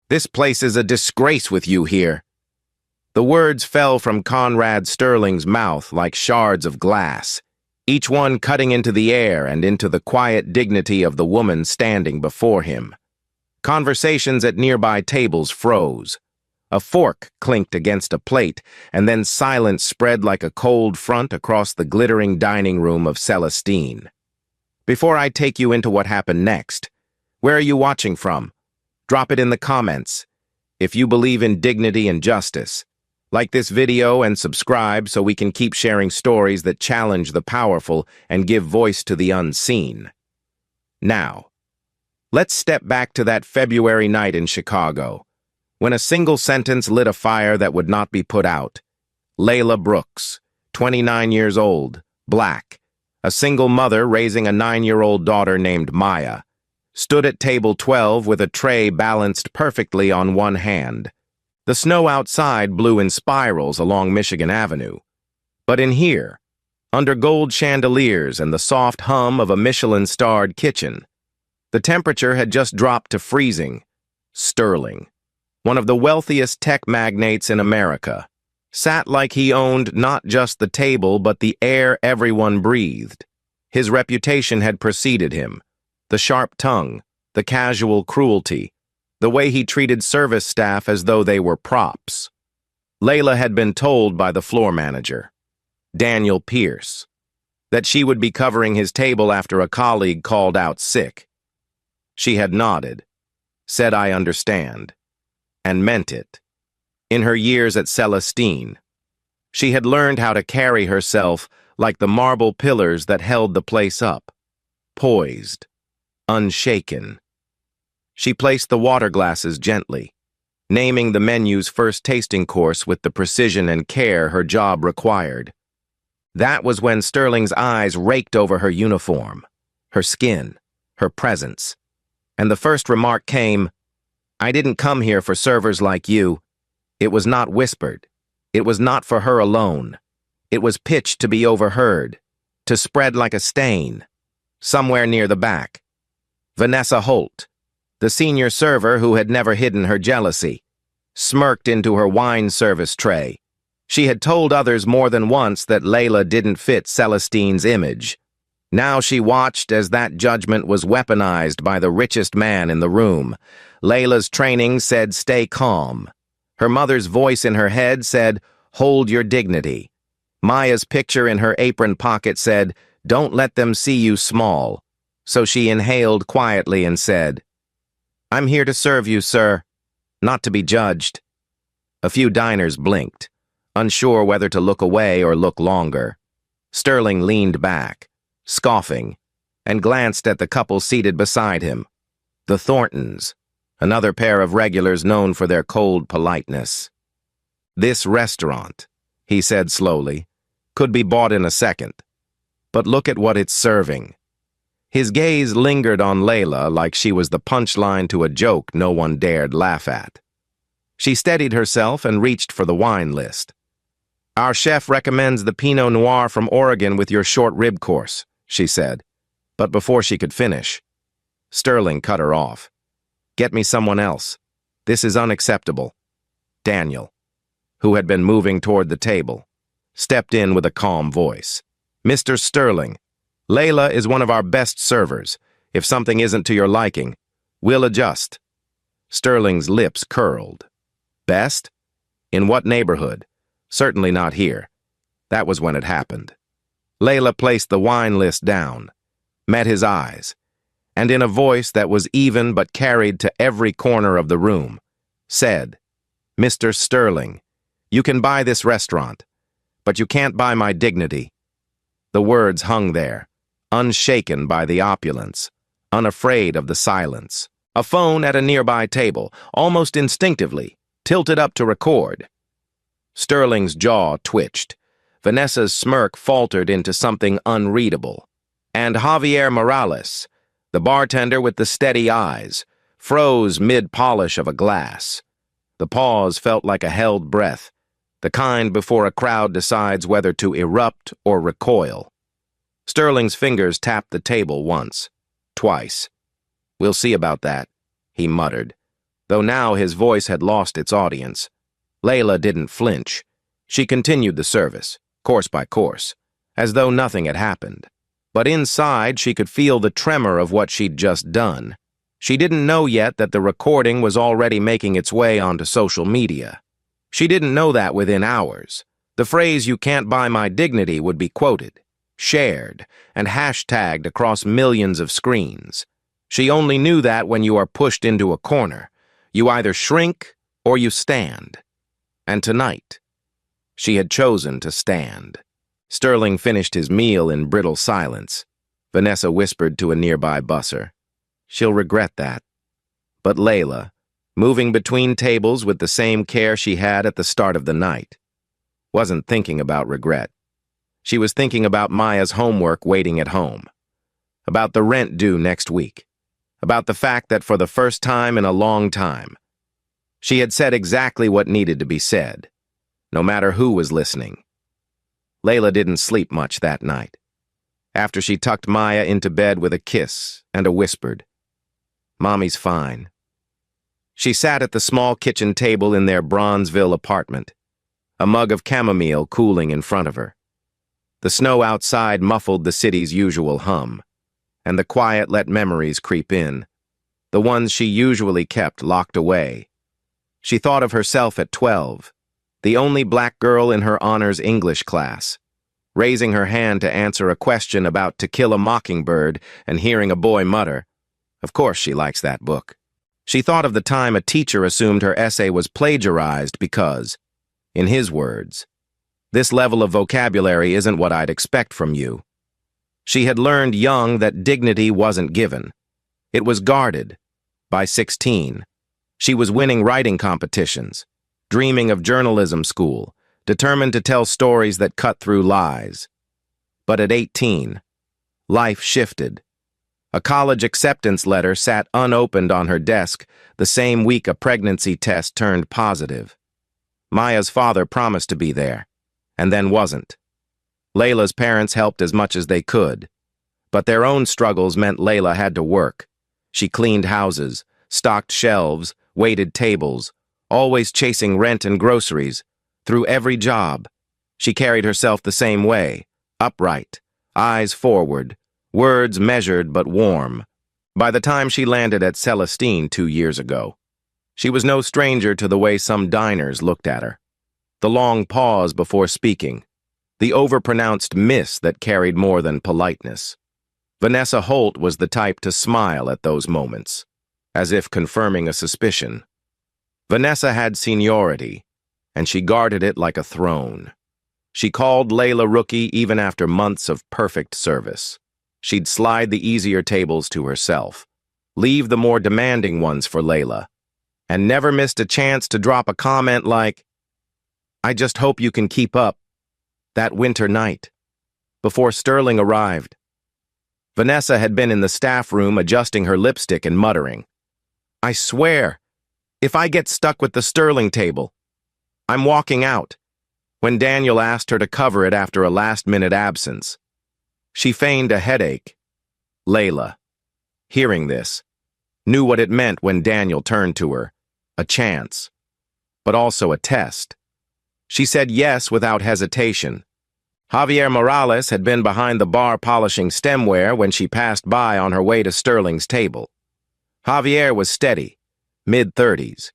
This place is a disgrace with you here." The words fell from Conrad Sterling's mouth like shards of glass, each one cutting into the air and into the quiet dignity of the woman standing before him. Conversations at nearby tables froze. A fork clinked against a plate, and then silence spread like a cold front across the glittering dining room of Celestine. Before I take you into what happened next, where are you watching from? Drop it in the comments. If you believe in dignity and justice, like this video and subscribe so we can keep sharing stories that challenge the powerful and give voice to the unseen. Now, let's step back to that February night in Chicago, when a single sentence lit a fire that would not be put out. Layla Brooks, 29 years old, black, a single mother raising a 9-year-old daughter named Maya, stood at table 12 with a tray balanced perfectly on one hand. The snow outside blew in spirals along Michigan Avenue. But in here, under gold chandeliers and the soft hum of a Michelin-starred kitchen, the temperature had just dropped to freezing. Sterling, one of the wealthiest tech magnates in America, sat like he owned not just the table but the air everyone breathed. His reputation had preceded him. The sharp tongue, the casual cruelty, the way he treated service staff as though they were props. Layla had been told by the floor manager, Daniel Pierce, that she would be covering his table after a colleague called out sick. She had nodded, said I understand, and meant it. In her years at Celestine, she had learned how to carry herself like the marble pillars that held the place up, poised, unshaken. She placed the water glasses gently, naming the menu's first tasting course with the precision and care her job required. That was when Sterling's eyes raked over her uniform, her skin, her presence. And the first remark came, "I didn't come here for servers like you." It was not whispered. It was not for her alone. It was pitched to be overheard, to spread like a stain. Somewhere near the back, Vanessa Holt, the senior server who had never hidden her jealousy, smirked into her wine service tray. She had told others more than once that Layla didn't fit Celestine's image. Now she watched as that judgment was weaponized by the richest man in the room. Layla's training said stay calm. Her mother's voice in her head said hold your dignity. Maya's picture in her apron pocket said don't let them see you small. So she inhaled quietly and said, "I'm here to serve you, sir, not to be judged." A few diners blinked, unsure whether to look away or look longer. Sterling leaned back, scoffing, and glanced at the couple seated beside him. The Thorntons, another pair of regulars known for their cold politeness. "This restaurant," he said slowly, "could be bought in a second. But look at what it's serving." His gaze lingered on Layla like she was the punchline to a joke no one dared laugh at. She steadied herself and reached for the wine list. "Our chef recommends the Pinot Noir from Oregon with your short rib course," she said. But before she could finish, Sterling cut her off. "Get me someone else. This is unacceptable." Daniel, who had been moving toward the table, stepped in with a calm voice. "Mr. Sterling, Layla is one of our best servers. If something isn't to your liking, we'll adjust." Sterling's lips curled. Best? In what neighborhood? Certainly not here. That was when it happened. Layla placed the wine list down, met his eyes, and in a voice that was even but carried to every corner of the room, said, "Mr. Sterling, you can buy this restaurant, but you can't buy my dignity." The words hung there, unshaken by the opulence, unafraid of the silence. A phone at a nearby table, almost instinctively, tilted up to record. Sterling's jaw twitched. Vanessa's smirk faltered into something unreadable. And Javier Morales, the bartender with the steady eyes, froze mid-polish of a glass. The pause felt like a held breath, the kind before a crowd decides whether to erupt or recoil. Sterling's fingers tapped the table once, twice. "We'll see about that," he muttered. Though now his voice had lost its audience, Layla didn't flinch. She continued the service, course by course, as though nothing had happened. But inside, she could feel the tremor of what she'd just done. She didn't know yet that the recording was already making its way onto social media. She didn't know that within hours. The phrase "you can't buy my dignity" would be quoted, shared, and hashtagged across millions of screens. She only knew that when you are pushed into a corner, you either shrink or you stand. And tonight, she had chosen to stand. Sterling finished his meal in brittle silence. Vanessa whispered to a nearby busser, "She'll regret that." But Layla, moving between tables with the same care she had at the start of the night, wasn't thinking about regret. She was thinking about Maya's homework waiting at home, about the rent due next week, about the fact that for the first time in a long time, she had said exactly what needed to be said, no matter who was listening. Layla didn't sleep much that night. After she tucked Maya into bed with a kiss and a whispered, "Mommy's fine." She sat at the small kitchen table in their Bronzeville apartment, a mug of chamomile cooling in front of her. The snow outside muffled the city's usual hum, and the quiet let memories creep in, the ones she usually kept locked away. She thought of herself at 12, the only black girl in her honors English class, raising her hand to answer a question about To Kill a Mockingbird and hearing a boy mutter, "Of course she likes that book." She thought of the time a teacher assumed her essay was plagiarized because, in his words, "This level of vocabulary isn't what I'd expect from you." She had learned young that dignity wasn't given. It was guarded. By 16, she was winning writing competitions, dreaming of journalism school, determined to tell stories that cut through lies. But at 18, life shifted. A college acceptance letter sat unopened on her desk the same week a pregnancy test turned positive. Maya's father promised to be there, and then wasn't. Layla's parents helped as much as they could, but their own struggles meant Layla had to work. She cleaned houses, stocked shelves, waited tables, always chasing rent and groceries. Through every job, she carried herself the same way, upright, eyes forward, words measured but warm. By the time she landed at Celestine 2 years ago, she was no stranger to the way some diners looked at her. The long pause before speaking, the overpronounced miss that carried more than politeness. Vanessa Holt was the type to smile at those moments, as if confirming a suspicion. Vanessa had seniority, and she guarded it like a throne. She called Layla rookie even after months of perfect service. She'd slide the easier tables to herself, leave the more demanding ones for Layla, and never missed a chance to drop a comment like, "I just hope you can keep up," that winter night, before Sterling arrived. Vanessa had been in the staff room adjusting her lipstick and muttering, "I swear, if I get stuck with the Sterling table, I'm walking out," when Daniel asked her to cover it after a last-minute absence. She feigned a headache. Layla, hearing this, knew what it meant when Daniel turned to her, a chance, but also a test. She said yes without hesitation. Javier Morales had been behind the bar polishing stemware when she passed by on her way to Sterling's table. Javier was steady, mid-30s,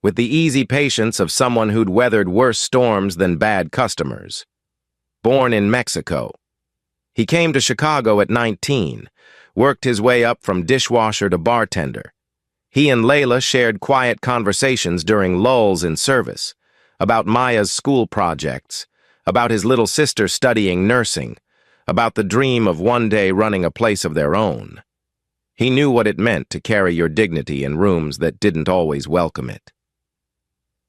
with the easy patience of someone who'd weathered worse storms than bad customers. Born in Mexico, he came to Chicago at 19, worked his way up from dishwasher to bartender. He and Layla shared quiet conversations during lulls in service, about Maya's school projects, about his little sister studying nursing, about the dream of one day running a place of their own. He knew what it meant to carry your dignity in rooms that didn't always welcome it.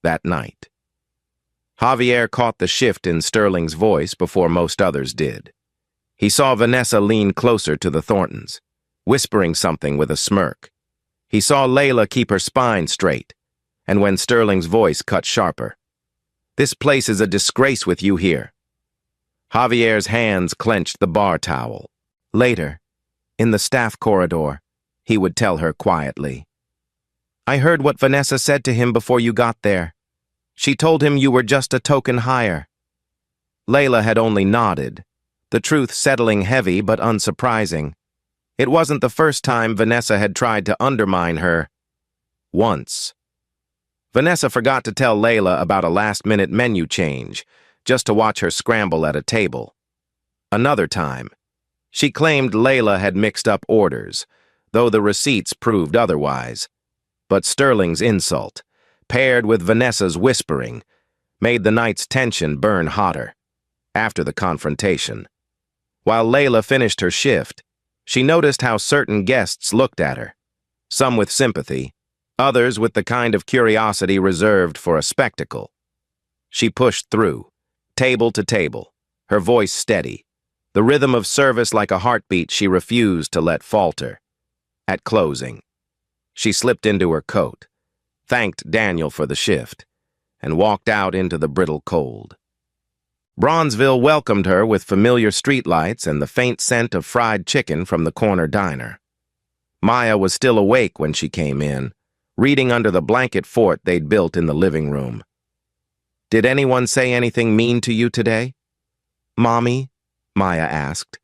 That night, Javier caught the shift in Sterling's voice before most others did. He saw Vanessa lean closer to the Thorntons, whispering something with a smirk. He saw Layla keep her spine straight, and when Sterling's voice cut sharper, "This place is a disgrace with you here." Javier's hands clenched the bar towel. Later, in the staff corridor, he would tell her quietly, I heard what Vanessa said to him before you got there. She told him you were just a token hire. Layla had only nodded, the truth settling heavy but unsurprising. It wasn't the first time Vanessa had tried to undermine her. Once. Vanessa forgot to tell Layla about a last-minute menu change, just to watch her scramble at a table. Another time, she claimed Layla had mixed up orders, though the receipts proved otherwise. But Sterling's insult, paired with Vanessa's whispering, made the night's tension burn hotter. After the confrontation, while Layla finished her shift, she noticed how certain guests looked at her, some with sympathy, others with the kind of curiosity reserved for a spectacle. She pushed through, table to table, her voice steady, the rhythm of service like a heartbeat she refused to let falter. At closing, she slipped into her coat, thanked Daniel for the shift, and walked out into the brittle cold. Bronzeville welcomed her with familiar streetlights and the faint scent of fried chicken from the corner diner. Maya was still awake when she came in, reading under the blanket fort they'd built in the living room. "Did anyone say anything mean to you today?" "Mommy?" Maya asked.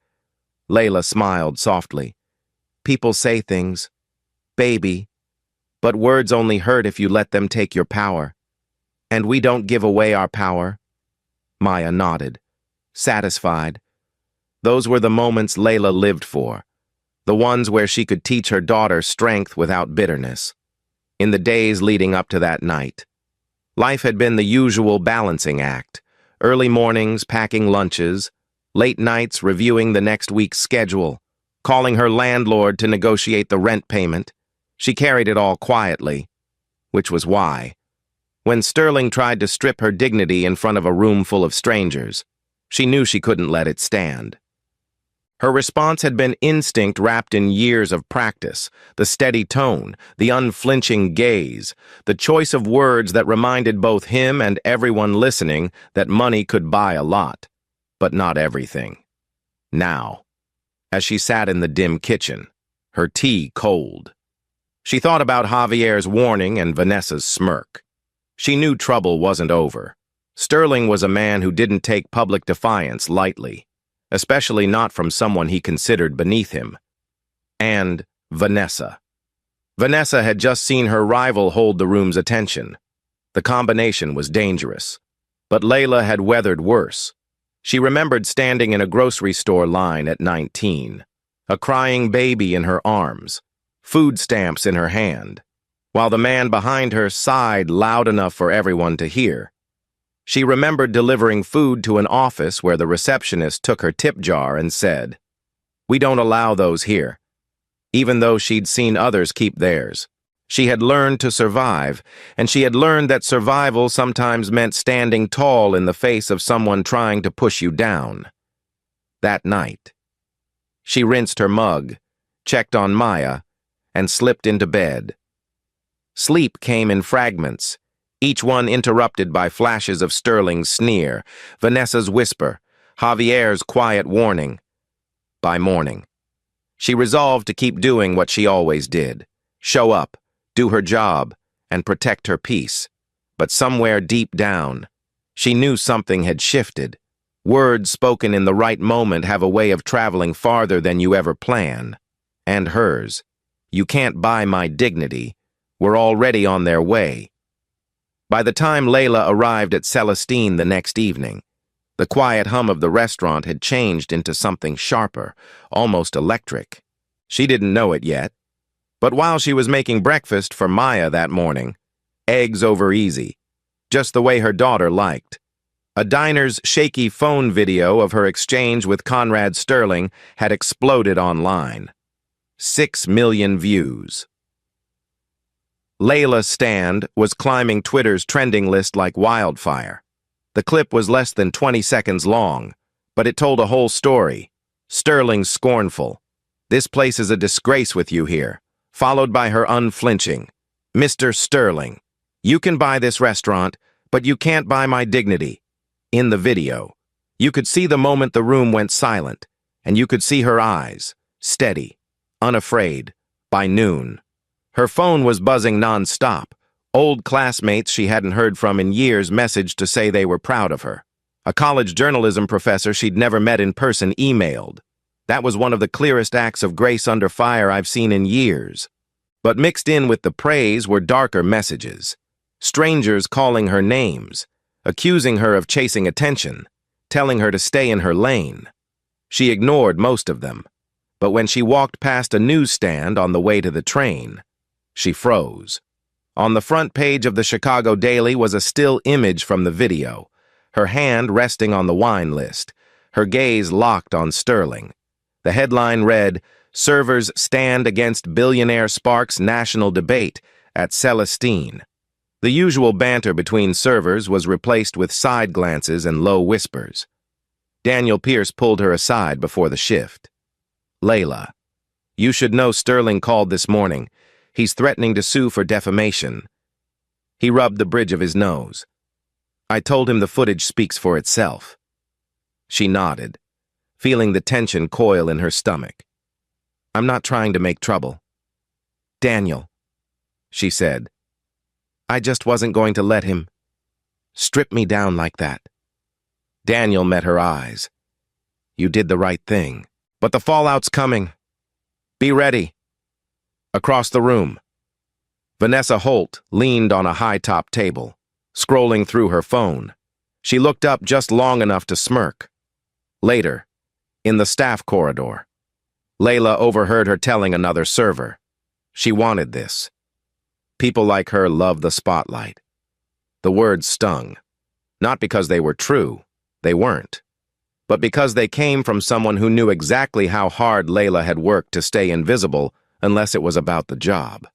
Layla smiled softly. "People say things. Baby. But words only hurt if you let them take your power. And we don't give away our power." Maya nodded, satisfied. Those were the moments Layla lived for, the ones where she could teach her daughter strength without bitterness. In the days leading up to that night, life had been the usual balancing act, early mornings packing lunches, late nights reviewing the next week's schedule, calling her landlord to negotiate the rent payment. She carried it all quietly, which was why, when Sterling tried to strip her dignity in front of a room full of strangers, she knew she couldn't let it stand. Her response had been instinct wrapped in years of practice, the steady tone, the unflinching gaze, the choice of words that reminded both him and everyone listening that money could buy a lot, but not everything. Now, as she sat in the dim kitchen, her tea cold, she thought about Javier's warning and Vanessa's smirk. She knew trouble wasn't over. Sterling was a man who didn't take public defiance lightly, especially not from someone he considered beneath him. And Vanessa. Vanessa had just seen her rival hold the room's attention. The combination was dangerous. But Layla had weathered worse. She remembered standing in a grocery store line at 19, a crying baby in her arms, food stamps in her hand, while the man behind her sighed loud enough for everyone to hear. She remembered delivering food to an office where the receptionist took her tip jar and said, "We don't allow those here," even though she'd seen others keep theirs. She had learned to survive, and she had learned that survival sometimes meant standing tall in the face of someone trying to push you down. That night, she rinsed her mug, checked on Maya, and slipped into bed. Sleep came in fragments, each one interrupted by flashes of Sterling's sneer, Vanessa's whisper, Javier's quiet warning. By morning, she resolved to keep doing what she always did, show up, do her job, and protect her peace. But somewhere deep down, she knew something had shifted. Words spoken in the right moment have a way of traveling farther than you ever plan. And hers. "You can't buy my dignity," were already on their way. By the time Layla arrived at Celestine the next evening, the quiet hum of the restaurant had changed into something sharper, almost electric. She didn't know it yet, but while she was making breakfast for Maya that morning, eggs over easy, just the way her daughter liked, a diner's shaky phone video of her exchange with Conrad Sterling had exploded online. 6 million views. Layla's stand was climbing Twitter's trending list like wildfire. The clip was less than 20 seconds long, but it told a whole story. Sterling scornful. "This place is a disgrace with you here," followed by her unflinching. "Mr. Sterling, you can buy this restaurant, but you can't buy my dignity." In the video, you could see the moment the room went silent, and you could see her eyes, steady, unafraid. By noon, Her phone was buzzing non-stop. Old classmates she hadn't heard from in years messaged to say they were proud of her. A college journalism professor she'd never met in person emailed. That was one of the clearest acts of grace under fire I've seen in years. But mixed in with the praise were darker messages. Strangers calling her names, accusing her of chasing attention, telling her to stay in her lane. She ignored most of them, but when she walked past a newsstand on the way to the train, she froze. On the front page of the Chicago Daily was a still image from the video, her hand resting on the wine list, her gaze locked on Sterling. The headline read, "Servers Stand Against Billionaire Sparks National Debate at Celestine." The usual banter between servers was replaced with side glances and low whispers. Daniel Pierce pulled her aside before the shift. "Layla, you should know Sterling called this morning. He's threatening to sue for defamation." He rubbed the bridge of his nose. "I told him the footage speaks for itself." She nodded, feeling the tension coil in her stomach. "I'm not trying to make trouble." "Daniel," she said, "I just wasn't going to let him strip me down like that." Daniel met her eyes. "You did the right thing, but the fallout's coming. Be ready." Across the room, Vanessa Holt leaned on a high-top table, scrolling through her phone. She looked up just long enough to smirk. Later, in the staff corridor, Layla overheard her telling another server. She wanted this. People like her love the spotlight. The words stung, not because they were true, they weren't, but because they came from someone who knew exactly how hard Layla had worked to stay invisible unless it was about the job.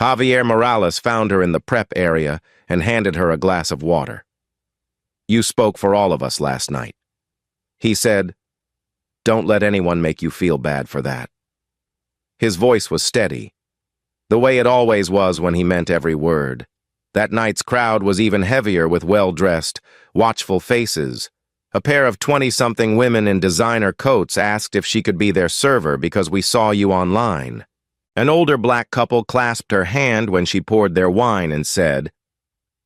Javier Morales found her in the prep area and handed her a glass of water. "You spoke for all of us last night." He said, "Don't let anyone make you feel bad for that." His voice was steady, the way it always was when he meant every word. That night's crowd was even heavier with well-dressed, watchful faces. A pair of 20-something women in designer coats asked if she could be their server because we saw you online. An older black couple clasped her hand when she poured their wine and said,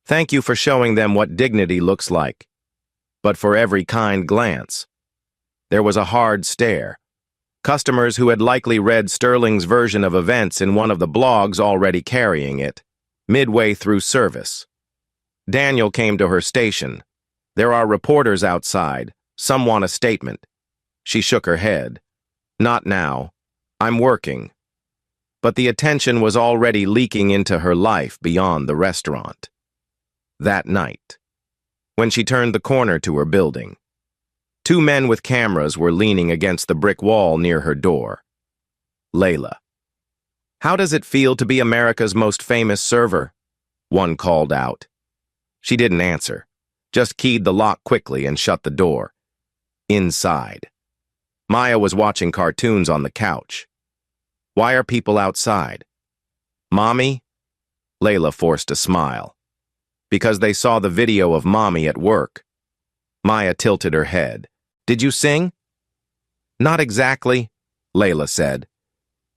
"Thank you for showing them what dignity looks like." But for every kind glance, there was a hard stare. Customers who had likely read Sterling's version of events in one of the blogs already carrying it, midway through service. Daniel came to her station. "There are reporters outside. Some want a statement." She shook her head. "Not now. I'm working." But the attention was already leaking into her life beyond the restaurant. That night, when she turned the corner to her building, two men with cameras were leaning against the brick wall near her door. "Layla, how does it feel to be America's most famous server?" one called out. She didn't answer, just keyed the lock quickly and shut the door. Inside, Maya was watching cartoons on the couch. "Why are people outside?" "Mommy?" Layla forced a smile. "Because they saw the video of Mommy at work." Maya tilted her head. "Did you sing?" "Not exactly," Layla said,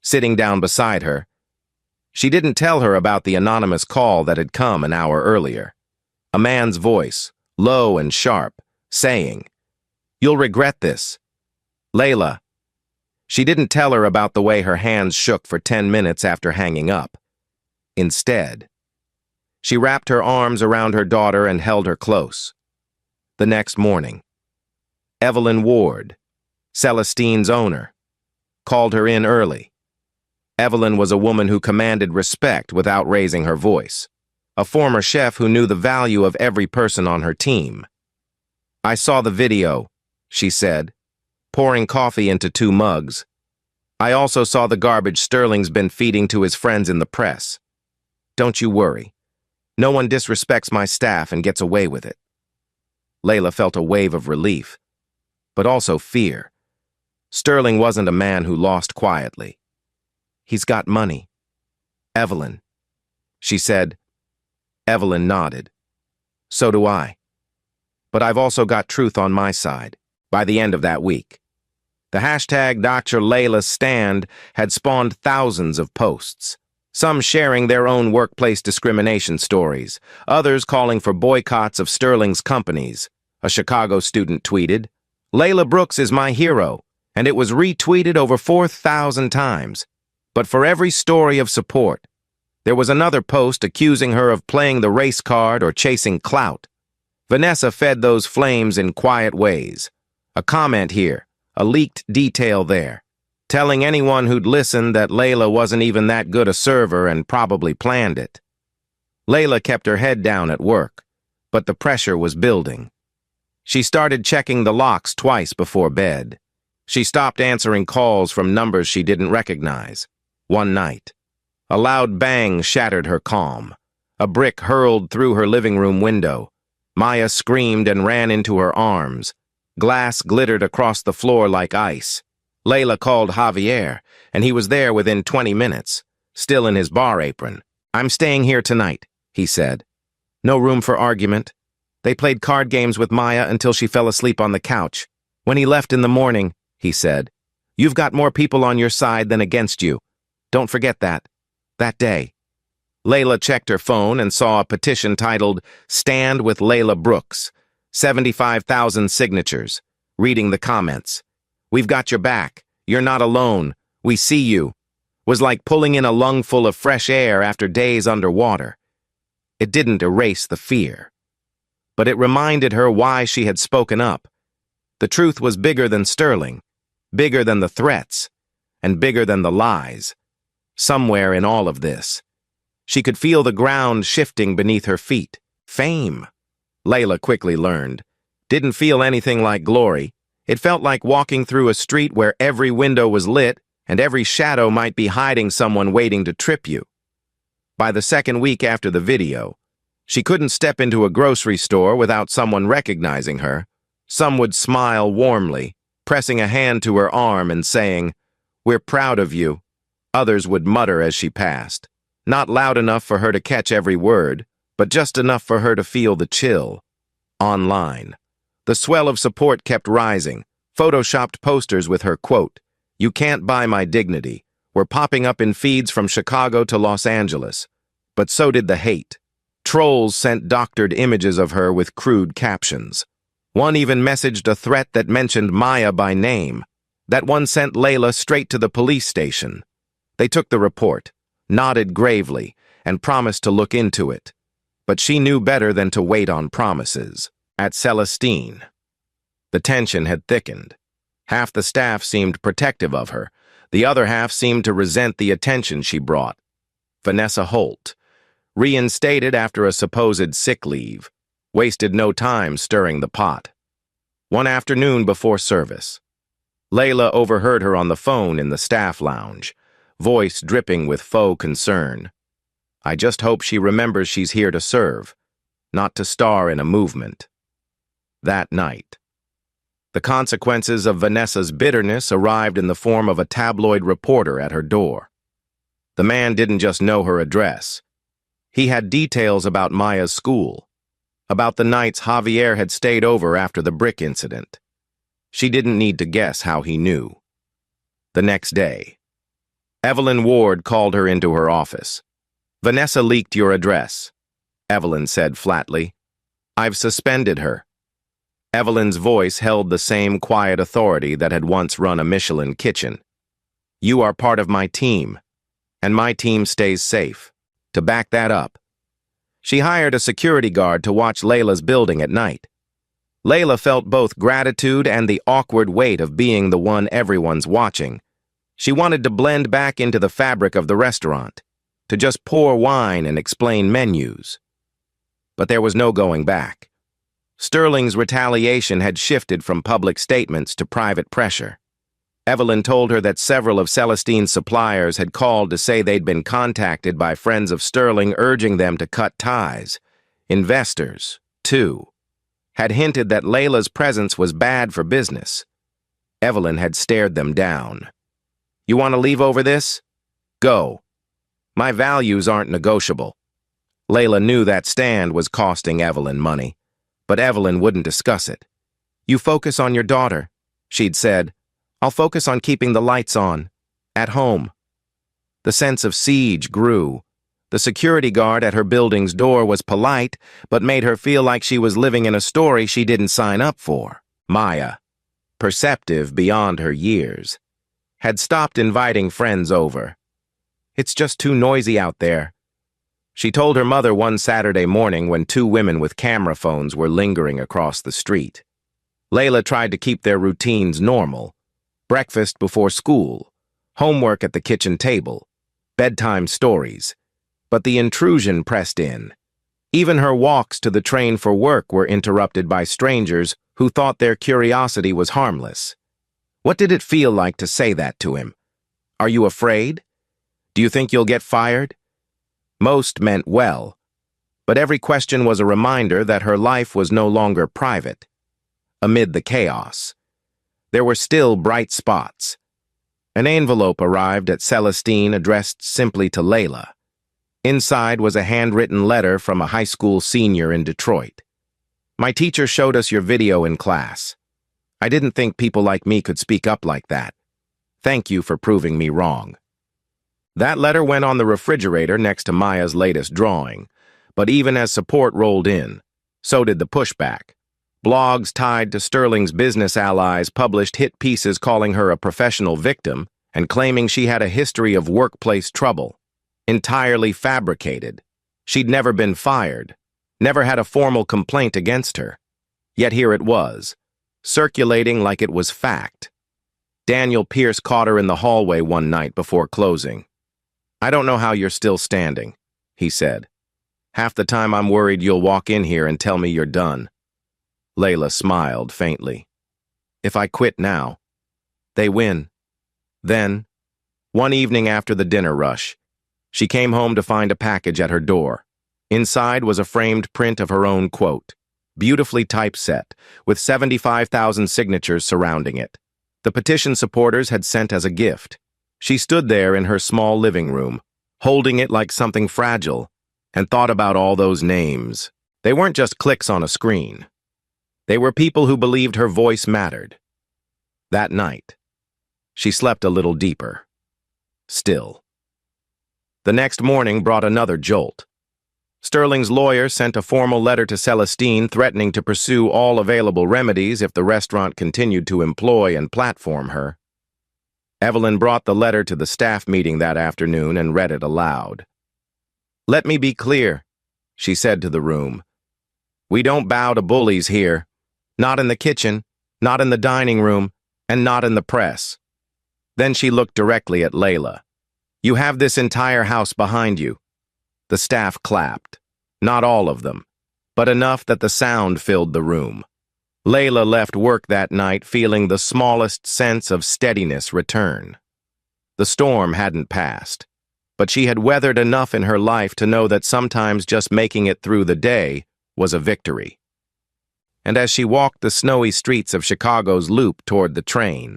sitting down beside her. She didn't tell her about the anonymous call that had come an hour earlier. A man's voice, low and sharp, saying, "You'll regret this." "Layla." She didn't tell her about the way her hands shook for 10 minutes after hanging up. Instead, she wrapped her arms around her daughter and held her close. The next morning, Evelyn Ward, Celestine's owner, called her in early. Evelyn was a woman who commanded respect without raising her voice, a former chef who knew the value of every person on her team. "I saw the video," she said, pouring coffee into 2 mugs. "I also saw the garbage Sterling's been feeding to his friends in the press. Don't you worry. No one disrespects my staff and gets away with it." Layla felt a wave of relief, but also fear. Sterling wasn't a man who lost quietly. "He's got money." "Evelyn," she said. Evelyn nodded. "So do I. But I've also got truth on my side." By the end of that week, the hashtag Dr. Layla's Stand had spawned thousands of posts. Some sharing their own workplace discrimination stories, others calling for boycotts of Sterling's companies. A Chicago student tweeted, "Layla Brooks is my hero," and it was retweeted over 4,000 times. But for every story of support, there was another post accusing her of playing the race card or chasing clout. Vanessa fed those flames in quiet ways. A comment here, a leaked detail there, telling anyone who'd listened that Layla wasn't even that good a server and probably planned it. Layla kept her head down at work, but the pressure was building. She started checking the locks twice before bed. She stopped answering calls from numbers she didn't recognize. One night, a loud bang shattered her calm. A brick hurled through her living room window. Maya screamed and ran into her arms. Glass glittered across the floor like ice. Layla called Javier, and he was there within 20 minutes, still in his bar apron. "I'm staying here tonight," he said. No room for argument. They played card games with Maya until she fell asleep on the couch. When he left in the morning, he said, "You've got more people on your side than against you. Don't forget that." That day, Layla checked her phone and saw a petition titled, "Stand with Layla Brooks," 75,000 signatures. Reading the comments, "We've got your back. You're not alone. We see you," was like pulling in a lungful of fresh air after days underwater. It didn't erase the fear, but it reminded her why she had spoken up. The truth was bigger than Sterling, bigger than the threats, and bigger than the lies. Somewhere in all of this, she could feel the ground shifting beneath her feet. Fame, Layla quickly learned, didn't feel anything like glory. It felt like walking through a street where every window was lit and every shadow might be hiding someone waiting to trip you. By the second week after the video, she couldn't step into a grocery store without someone recognizing her. Some would smile warmly, pressing a hand to her arm and saying, "We're proud of you." Others would mutter as she passed, not loud enough for her to catch every word, but just enough for her to feel the chill. Online, the swell of support kept rising. Photoshopped posters with her quote, "You can't buy my dignity," were popping up in feeds from Chicago to Los Angeles. But so did the hate. Trolls sent doctored images of her with crude captions. One even messaged a threat that mentioned Maya by name. That one sent Layla straight to the police station. They took the report, nodded gravely, and promised to look into it. But she knew better than to wait on promises. At Celestine, the tension had thickened. Half the staff seemed protective of her. The other half seemed to resent the attention she brought. Vanessa Holt, reinstated after a supposed sick leave, wasted no time stirring the pot. One afternoon before service, Layla overheard her on the phone in the staff lounge, voice dripping with faux concern. "I just hope she remembers she's here to serve, not to star in a movement." That night, the consequences of Vanessa's bitterness arrived in the form of a tabloid reporter at her door. The man didn't just know her address. He had details about Maya's school, about the nights Javier had stayed over after the brick incident. She didn't need to guess how he knew. The next day, Evelyn Ward called her into her office. "Vanessa leaked your address," Evelyn said flatly. "I've suspended her." Evelyn's voice held the same quiet authority that had once run a Michelin kitchen. "You are part of my team, and my team stays safe." To back that up, she hired a security guard to watch Layla's building at night. Layla felt both gratitude and the awkward weight of being the one everyone's watching. She wanted to blend back into the fabric of the restaurant, to just pour wine and explain menus. But there was no going back. Sterling's retaliation had shifted from public statements to private pressure. Evelyn told her that several of Celestine's suppliers had called to say they'd been contacted by friends of Sterling urging them to cut ties. Investors, too, had hinted that Layla's presence was bad for business. Evelyn had stared them down. "You want to leave over this? Go. My values aren't negotiable." Layla knew that stand was costing Evelyn money, but Evelyn wouldn't discuss it. "You focus on your daughter," she'd said. "I'll focus on keeping the lights on. At home." The sense of siege grew. The security guard at her building's door was polite, but made her feel like she was living in a story she didn't sign up for. Maya, perceptive beyond her years, had stopped inviting friends over. "It's just too noisy out there," she told her mother one Saturday morning when two women with camera phones were lingering across the street. Layla tried to keep their routines normal. Breakfast before school, homework at the kitchen table, bedtime stories. But the intrusion pressed in. Even her walks to the train for work were interrupted by strangers who thought their curiosity was harmless. What did it feel like to say that to him? "Are you afraid? Do you think you'll get fired?" Most meant well, but every question was a reminder that her life was no longer private. Amid the chaos, there were still bright spots. An envelope arrived at Celestine addressed simply to Layla. Inside was a handwritten letter from a high school senior in Detroit. "My teacher showed us your video in class. I didn't think people like me could speak up like that. Thank you for proving me wrong." That letter went on the refrigerator next to Maya's latest drawing, but even as support rolled in, so did the pushback. Blogs tied to Sterling's business allies published hit pieces calling her a professional victim and claiming she had a history of workplace trouble. Entirely fabricated. She'd never been fired, never had a formal complaint against her. Yet here it was, circulating like it was fact. Daniel Pierce caught her in the hallway one night before closing. "I don't know how you're still standing," he said. "Half the time I'm worried you'll walk in here and tell me you're done." Layla smiled faintly. "If I quit now, they win." Then, one evening after the dinner rush, she came home to find a package at her door. Inside was a framed print of her own quote, beautifully typeset, with 75,000 signatures surrounding it. The petition supporters had sent as a gift. She stood there in her small living room, holding it like something fragile, and thought about all those names. They weren't just clicks on a screen. They were people who believed her voice mattered. That night, she slept a little deeper. Still. The next morning brought another jolt. Sterling's lawyer sent a formal letter to Celestine threatening to pursue all available remedies if the restaurant continued to employ and platform her. Evelyn brought the letter to the staff meeting that afternoon and read it aloud. "Let me be clear," she said to the room. "We don't bow to bullies here. Not in the kitchen, not in the dining room, and not in the press." Then she looked directly at Layla. "You have this entire house behind you." The staff clapped. Not all of them, but enough that the sound filled the room. Layla left work that night feeling the smallest sense of steadiness return. The storm hadn't passed, but she had weathered enough in her life to know that sometimes just making it through the day was a victory. And as she walked the snowy streets of Chicago's Loop toward the train,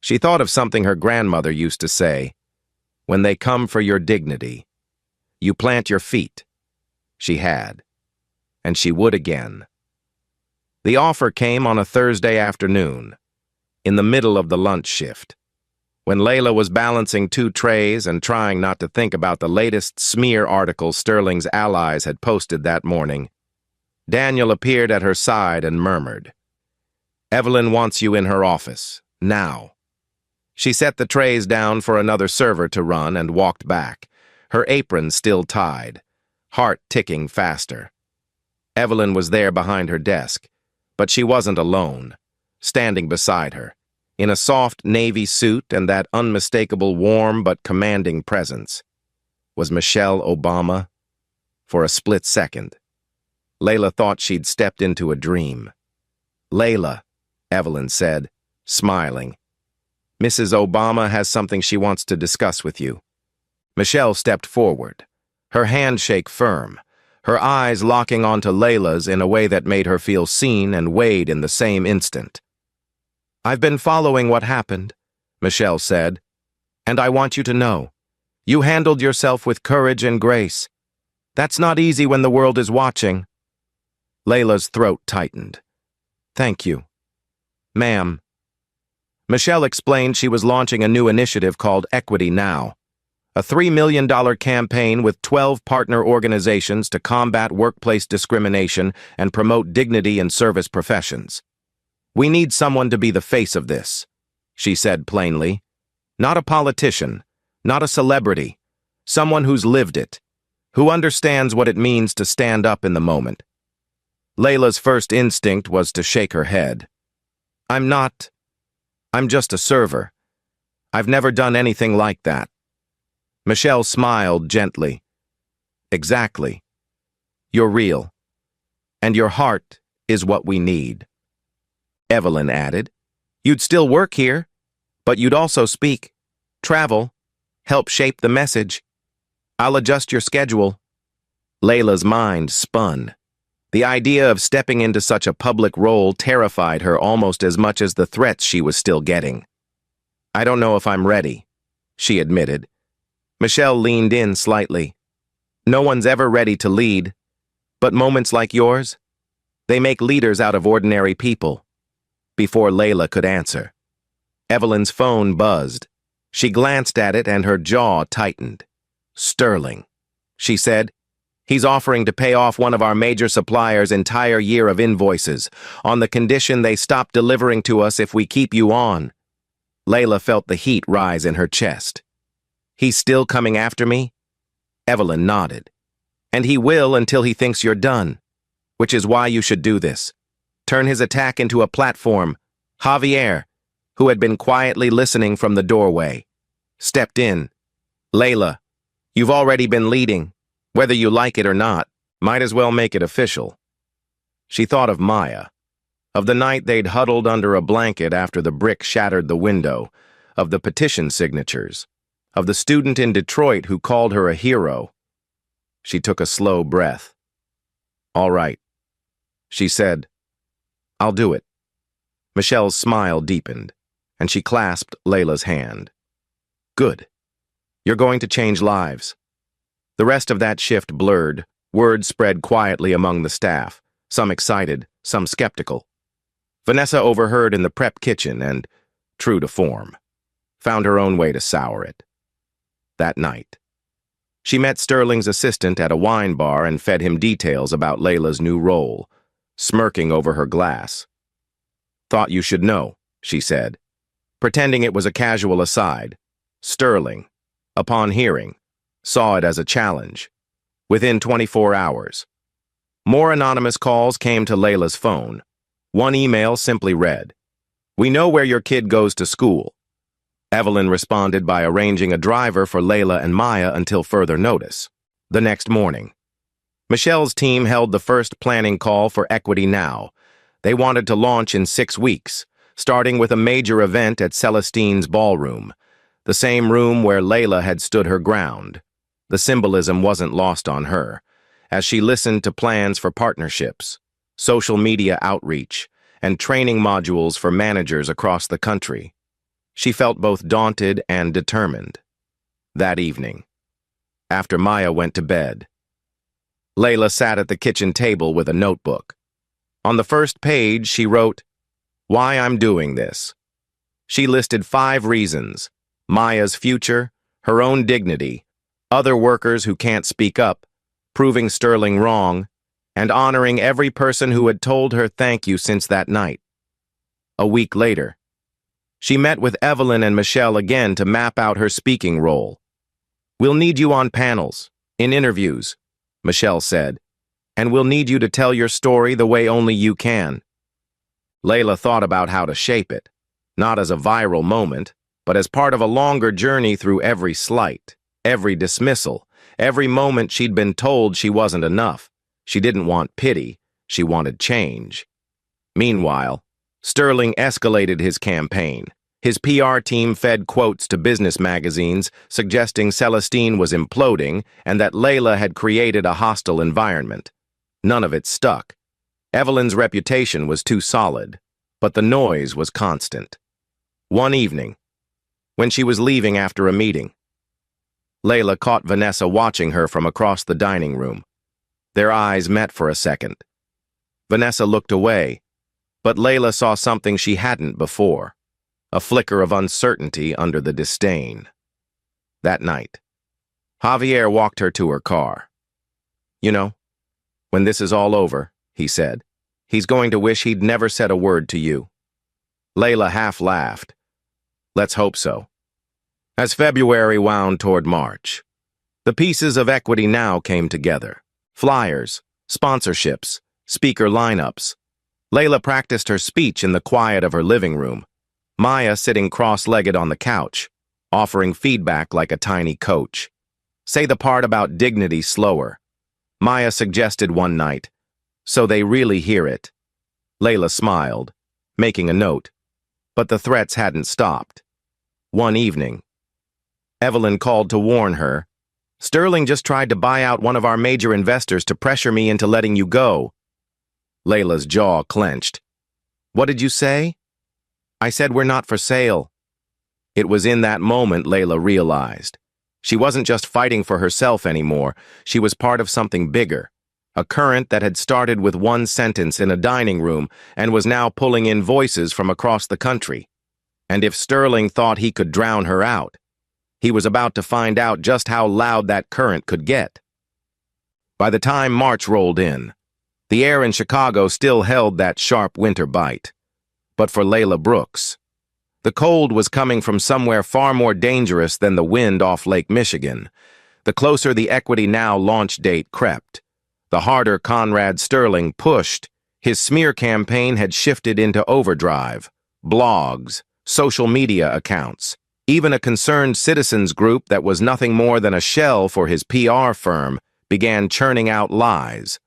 she thought of something her grandmother used to say, "When they come for your dignity, you plant your feet." She had, and she would again. The offer came on a Thursday afternoon, in the middle of the lunch shift, when Layla was balancing two trays and trying not to think about the latest smear article Sterling's allies had posted that morning. Daniel appeared at her side and murmured, "Evelyn wants you in her office, now." She set the trays down for another server to run and walked back, her apron still tied, heart ticking faster. Evelyn was there behind her desk, but she wasn't alone. Standing beside her, in a soft navy suit and that unmistakable warm but commanding presence, was Michelle Obama. For a split second, Layla thought she'd stepped into a dream. "Layla," Evelyn said, smiling. "Mrs. Obama has something she wants to discuss with you." Michelle stepped forward, her handshake firm, her eyes locking onto Layla's in a way that made her feel seen and weighed in the same instant. "I've been following what happened," Michelle said, "and I want you to know, you handled yourself with courage and grace. That's not easy when the world is watching." Layla's throat tightened. "Thank you, ma'am." Michelle explained she was launching a new initiative called Equity Now, A $3 million campaign with 12 partner organizations to combat workplace discrimination and promote dignity in service professions. We need someone to be the face of this, she said plainly. Not a politician, not a celebrity, someone who's lived it, who understands what it means to stand up in the moment. Layla's first instinct was to shake her head. I'm just a server. I've never done anything like that. Michelle smiled gently. Exactly. You're real. And your heart is what we need. Evelyn added, you'd still work here, but you'd also speak, travel, help shape the message. I'll adjust your schedule. Layla's mind spun. The idea of stepping into such a public role terrified her almost as much as the threats she was still getting. I don't know if I'm ready, she admitted. Michelle leaned in slightly. No one's ever ready to lead, but moments like yours, they make leaders out of ordinary people. Before Layla could answer, Evelyn's phone buzzed. She glanced at it and her jaw tightened. Sterling, she said. He's offering to pay off one of our major suppliers' entire year of invoices, on the condition they stop delivering to us if we keep you on. Layla felt the heat rise in her chest. He's still coming after me? Evelyn nodded. And he will until he thinks you're done, which is why you should do this. Turn his attack into a platform. Javier, who had been quietly listening from the doorway, stepped in. Layla, you've already been leading. Whether you like it or not, might as well make it official. She thought of Maya, of the night they'd huddled under a blanket after the brick shattered the window, of the petition signatures, of the student in Detroit who called her a hero. She took a slow breath. All right, she said. I'll do it. Michelle's smile deepened, and she clasped Layla's hand. Good. You're going to change lives. The rest of that shift blurred. Word spread quietly among the staff, some excited, some skeptical. Vanessa overheard in the prep kitchen and, true to form, found her own way to sour it. That night, she met Sterling's assistant at a wine bar and fed him details about Layla's new role, smirking over her glass. Thought you should know, she said, pretending it was a casual aside. Sterling, upon hearing, saw it as a challenge. Within 24 hours. More anonymous calls came to Layla's phone. One email simply read, "We know where your kid goes to school." Evelyn responded by arranging a driver for Layla and Maya until further notice. The next morning, Michelle's team held the first planning call for Equity Now. They wanted to launch in 6 weeks, starting with a major event at Celestine's ballroom, the same room where Layla had stood her ground. The symbolism wasn't lost on her, as she listened to plans for partnerships, social media outreach, and training modules for managers across the country. She felt both daunted and determined. That evening, after Maya went to bed, Layla sat at the kitchen table with a notebook. On the first page, she wrote, "Why I'm doing this." She listed 5 reasons: Maya's future, her own dignity, other workers who can't speak up, proving Sterling wrong, and honoring every person who had told her thank you since that night. A week later, she met with Evelyn and Michelle again to map out her speaking role. "We'll need you on panels, in interviews," Michelle said, "and we'll need you to tell your story the way only you can." Layla thought about how to shape it, not as a viral moment, but as part of a longer journey through every slight, every dismissal, every moment she'd been told she wasn't enough. She didn't want pity, she wanted change. Meanwhile, Sterling escalated his campaign. His PR team fed quotes to business magazines suggesting Celestine was imploding and that Layla had created a hostile environment. None of it stuck. Evelyn's reputation was too solid, but the noise was constant. One evening, when she was leaving after a meeting, Layla caught Vanessa watching her from across the dining room. Their eyes met for a second. Vanessa looked away, but Layla saw something she hadn't before, a flicker of uncertainty under the disdain. That night, Javier walked her to her car. You know, when this is all over, he said, he's going to wish he'd never said a word to you. Layla half laughed. Let's hope so. As February wound toward March, the pieces of Equity Now came together. Flyers, sponsorships, speaker lineups. Layla practiced her speech in the quiet of her living room, Maya sitting cross-legged on the couch, offering feedback like a tiny coach. Say the part about dignity slower, Maya suggested one night, so they really hear it. Layla smiled, making a note, but the threats hadn't stopped. One evening, Evelyn called to warn her, Sterling just tried to buy out one of our major investors to pressure me into letting you go. Layla's jaw clenched. What did you say? I said we're not for sale. It was in that moment Layla realized. She wasn't just fighting for herself anymore. She was part of something bigger. A current that had started with one sentence in a dining room and was now pulling in voices from across the country. And if Sterling thought he could drown her out, he was about to find out just how loud that current could get. By the time March rolled in, the air in Chicago still held that sharp winter bite. But for Layla Brooks, the cold was coming from somewhere far more dangerous than the wind off Lake Michigan. The closer the Equity Now launch date crept, the harder Conrad Sterling pushed. His smear campaign had shifted into overdrive, blogs, social media accounts, even a concerned citizens group that was nothing more than a shell for his PR firm began churning out lies.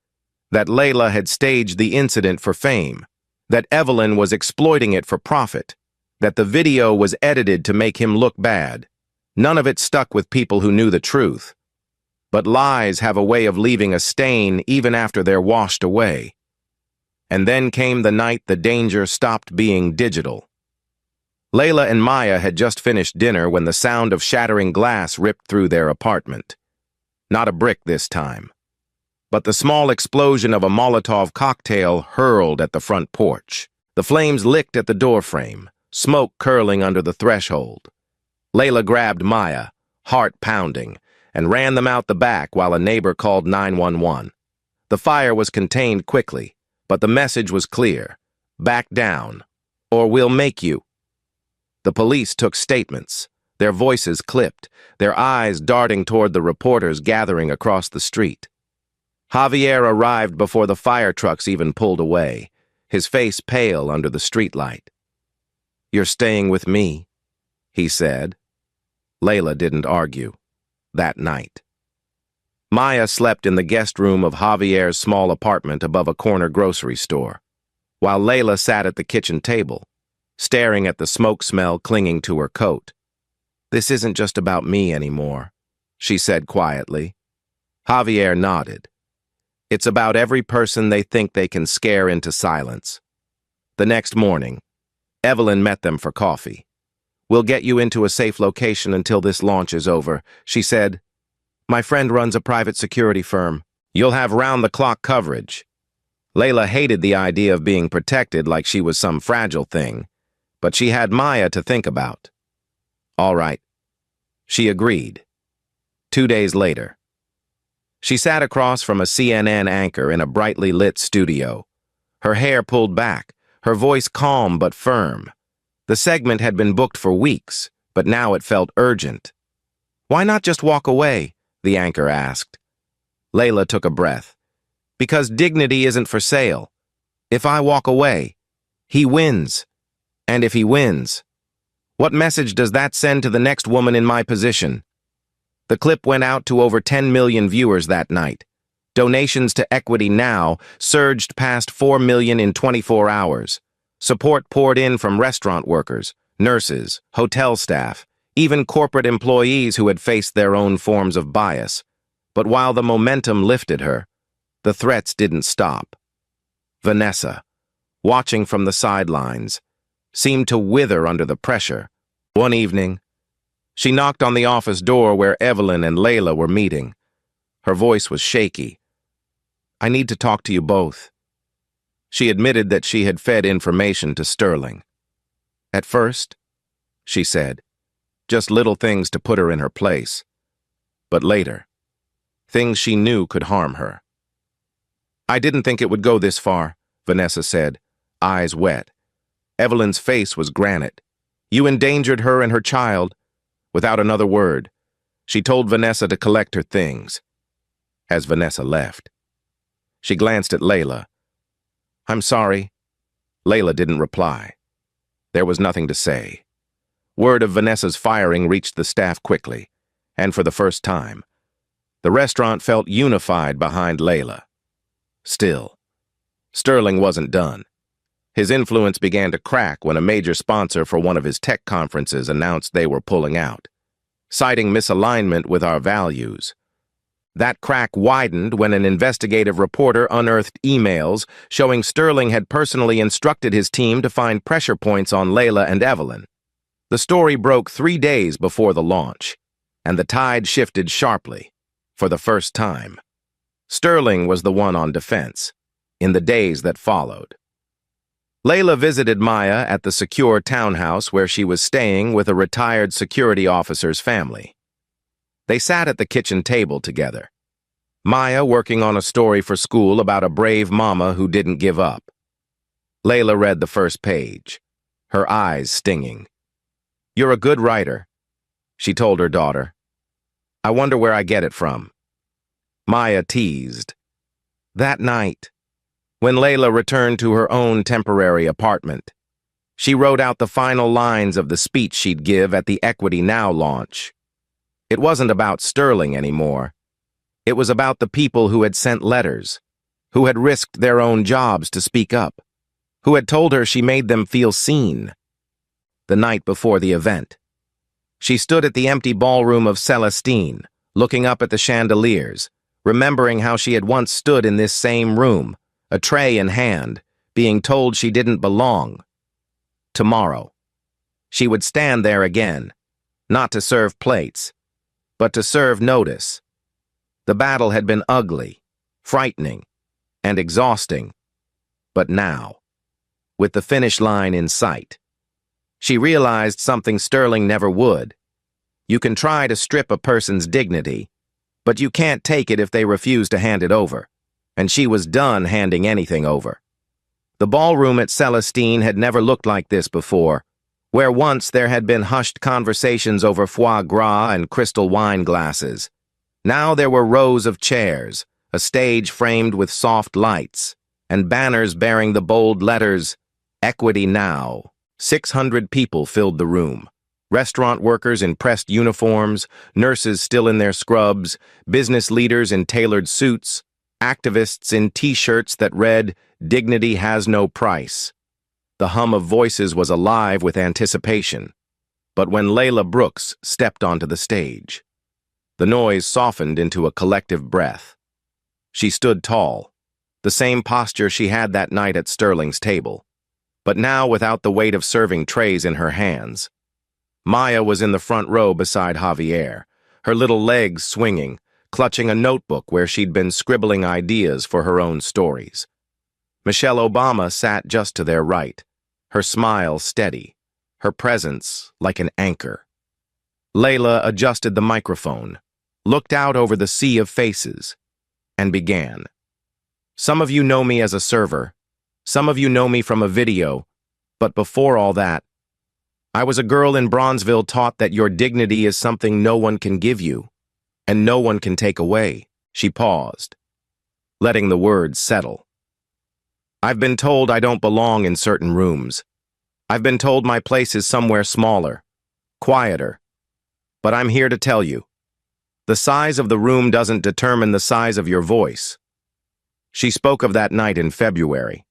That Layla had staged the incident for fame, that Evelyn was exploiting it for profit, that the video was edited to make him look bad. None of it stuck with people who knew the truth. But lies have a way of leaving a stain even after they're washed away. And then came the night the danger stopped being digital. Layla and Maya had just finished dinner when the sound of shattering glass ripped through their apartment. Not a brick this time, but the small explosion of a Molotov cocktail hurled at the front porch. The flames licked at the doorframe, smoke curling under the threshold. Layla grabbed Maya, heart pounding, and ran them out the back while a neighbor called 911. The fire was contained quickly, but the message was clear. Back down, or we'll make you. The police took statements, their voices clipped, their eyes darting toward the reporters gathering across the street. Javier arrived before the fire trucks even pulled away, his face pale under the streetlight. You're staying with me, he said. Layla didn't argue. That night, Maya slept in the guest room of Javier's small apartment above a corner grocery store, while Layla sat at the kitchen table, staring at the smoke smell clinging to her coat. This isn't just about me anymore, she said quietly. Javier nodded. It's about every person they think they can scare into silence. The next morning, Evelyn met them for coffee. We'll get you into a safe location until this launch is over, she said. My friend runs a private security firm. You'll have round-the-clock coverage. Layla hated the idea of being protected like she was some fragile thing, but she had Maya to think about. All right. She agreed. 2 days later, she sat across from a CNN anchor in a brightly lit studio, her hair pulled back, her voice calm but firm. The segment had been booked for weeks, but now it felt urgent. Why not just walk away? The anchor asked. Layla took a breath. Because dignity isn't for sale. If I walk away, he wins. And if he wins, what message does that send to the next woman in my position? The clip went out to over 10 million viewers that night. Donations to Equity Now surged past 4 million in 24 hours. Support poured in from restaurant workers, nurses, hotel staff, even corporate employees who had faced their own forms of bias. But while the momentum lifted her, the threats didn't stop. Vanessa, watching from the sidelines, seemed to wither under the pressure. One evening, she knocked on the office door where Evelyn and Layla were meeting. Her voice was shaky. I need to talk to you both. She admitted that she had fed information to Sterling. At first, she said, just little things to put her in her place. But later, things she knew could harm her. "I didn't think it would go this far," Vanessa said, eyes wet. Evelyn's face was granite. "You endangered her and her child." Without another word, she told Vanessa to collect her things. As Vanessa left, she glanced at Layla. "I'm sorry." Layla didn't reply. There was nothing to say. Word of Vanessa's firing reached the staff quickly, and for the first time, the restaurant felt unified behind Layla. Still, Sterling wasn't done. His influence began to crack when a major sponsor for one of his tech conferences announced they were pulling out, citing misalignment with our values. That crack widened when an investigative reporter unearthed emails showing Sterling had personally instructed his team to find pressure points on Layla and Evelyn. The story broke 3 days before the launch, and the tide shifted sharply, for the first time. Sterling was the one on defense, in the days that followed. Layla visited Maya at the secure townhouse where she was staying with a retired security officer's family. They sat at the kitchen table together, Maya working on a story for school about a brave mama who didn't give up. Layla read the first page, her eyes stinging. "You're a good writer," she told her daughter. "I wonder where I get it from." Maya teased. That night, when Layla returned to her own temporary apartment, she wrote out the final lines of the speech she'd give at the Equity Now launch. It wasn't about Sterling anymore. It was about the people who had sent letters, who had risked their own jobs to speak up, who had told her she made them feel seen. The night before the event, she stood at the empty ballroom of Celestine, looking up at the chandeliers, remembering how she had once stood in this same room, a tray in hand, being told she didn't belong. Tomorrow, she would stand there again, not to serve plates, but to serve notice. The battle had been ugly, frightening, and exhausting. But now, with the finish line in sight, she realized something Sterling never would. You can try to strip a person's dignity, but you can't take it if they refuse to hand it over, and she was done handing anything over. The ballroom at Celestine had never looked like this before, where once there had been hushed conversations over foie gras and crystal wine glasses. Now there were rows of chairs, a stage framed with soft lights, and banners bearing the bold letters, "Equity Now." 600 people filled the room. Restaurant workers in pressed uniforms, nurses still in their scrubs, business leaders in tailored suits, activists in t-shirts that read, "Dignity has no price." The hum of voices was alive with anticipation. But when Layla Brooks stepped onto the stage, the noise softened into a collective breath. She stood tall, the same posture she had that night at Sterling's table, but now without the weight of serving trays in her hands. Maya was in the front row beside Javier, her little legs swinging, clutching a notebook where she'd been scribbling ideas for her own stories. Michelle Obama sat just to their right, her smile steady, her presence like an anchor. Layla adjusted the microphone, looked out over the sea of faces, and began. "Some of you know me as a server. Some of you know me from a video, but before all that, I was a girl in Bronzeville taught that your dignity is something no one can give you, and no one can take away." She paused, letting the words settle. "I've been told I don't belong in certain rooms. I've been told my place is somewhere smaller, quieter. But I'm here to tell you, the size of the room doesn't determine the size of your voice." She spoke of that night in February.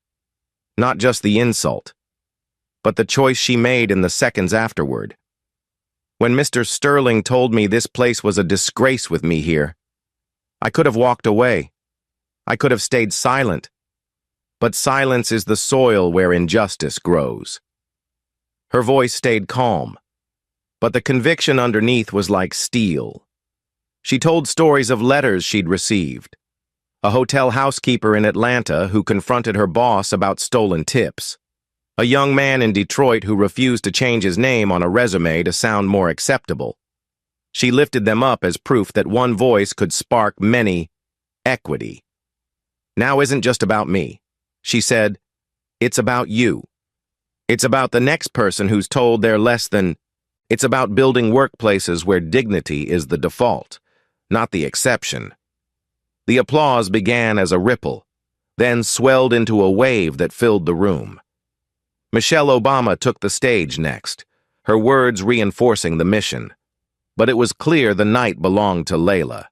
Not just the insult, but the choice she made in the seconds afterward. "When Mr. Sterling told me this place was a disgrace with me here, I could have walked away. I could have stayed silent. But silence is the soil where injustice grows." Her voice stayed calm, but the conviction underneath was like steel. She told stories of letters she'd received. A hotel housekeeper in Atlanta who confronted her boss about stolen tips. A young man in Detroit who refused to change his name on a resume to sound more acceptable. She lifted them up as proof that one voice could spark many. Equity. Now isn't just about me. She said, it's about you. It's about the next person who's told they're less than. It's about building workplaces where dignity is the default, not the exception. The applause began as a ripple, then swelled into a wave that filled the room. Michelle Obama took the stage next, her words reinforcing the mission. But it was clear the night belonged to Layla.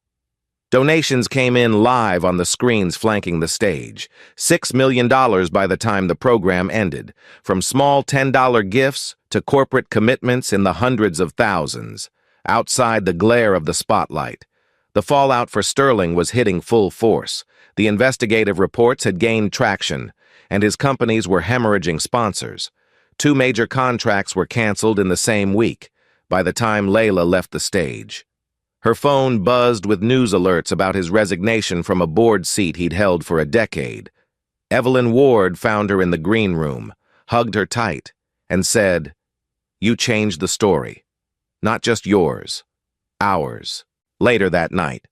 Donations came in live on the screens flanking the stage, $6 million by the time the program ended, from small $10 gifts to corporate commitments in the hundreds of thousands. Outside the glare of the spotlight, the fallout for Sterling was hitting full force. The investigative reports had gained traction, and his companies were hemorrhaging sponsors. 2 major contracts were canceled in the same week, by the time Layla left the stage. Her phone buzzed with news alerts about his resignation from a board seat he'd held for a decade. Evelyn Ward found her in the green room, hugged her tight, and said, "You changed the story. Not just yours. Ours." Later that night,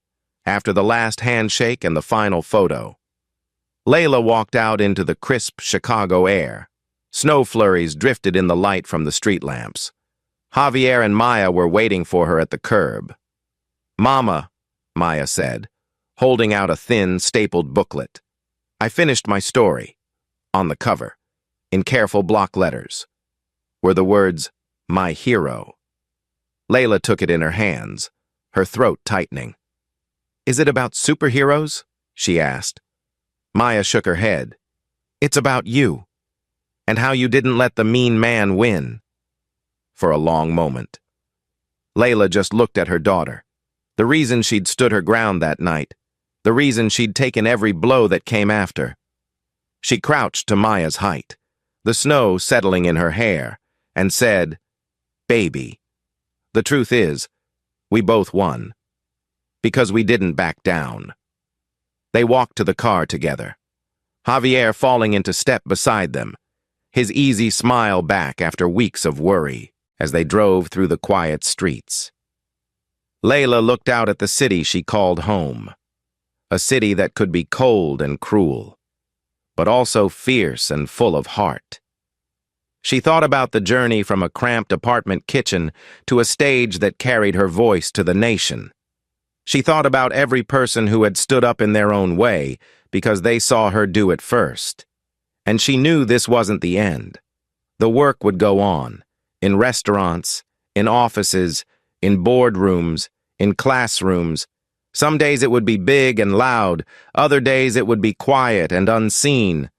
after the last handshake and the final photo, Layla walked out into the crisp Chicago air. Snow flurries drifted in the light from the street lamps. Javier and Maya were waiting for her at the curb. "Mama," Maya said, holding out a thin, stapled booklet. "I finished my story." On the cover, in careful block letters, were the words, "My hero." Layla took it in her hands, her throat tightening. "Is it about superheroes?" she asked. Maya shook her head. "It's about you, and how you didn't let the mean man win." For a long moment, Layla just looked at her daughter. The reason she'd stood her ground that night, the reason she'd taken every blow that came after. She crouched to Maya's height, the snow settling in her hair, and said, "Baby, the truth is, we both won. Because we didn't back down." They walked to the car together, Javier falling into step beside them, his easy smile back after weeks of worry as they drove through the quiet streets. Layla looked out at the city she called home, a city that could be cold and cruel, but also fierce and full of heart. She thought about the journey from a cramped apartment kitchen to a stage that carried her voice to the nation. She thought about every person who had stood up in their own way because they saw her do it first. And she knew this wasn't the end. The work would go on, in restaurants, in offices, in boardrooms, in classrooms. Some days it would be big and loud, other days it would be quiet and unseen,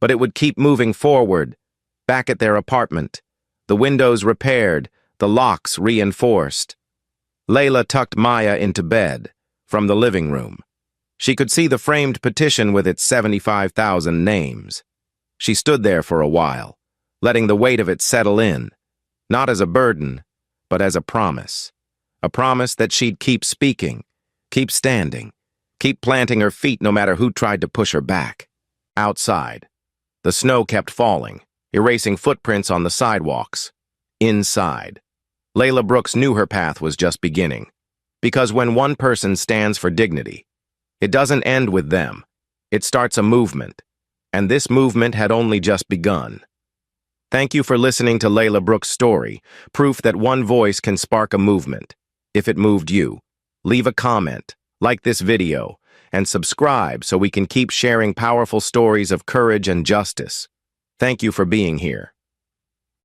but it would keep moving forward. Back at their apartment, the windows repaired, the locks reinforced. Layla tucked Maya into bed, from the living room. She could see the framed petition with its 75,000 names. She stood there for a while, letting the weight of it settle in, not as a burden, but as a promise that she'd keep speaking, keep standing, keep planting her feet no matter who tried to push her back. Outside, the snow kept falling, erasing footprints on the sidewalks. Inside, Layla Brooks knew her path was just beginning. Because when one person stands for dignity, it doesn't end with them. It starts a movement. And this movement had only just begun. Thank you for listening to Layla Brooks' story, proof that one voice can spark a movement. If it moved you, leave a comment, like this video, and subscribe so we can keep sharing powerful stories of courage and justice. Thank you for being here.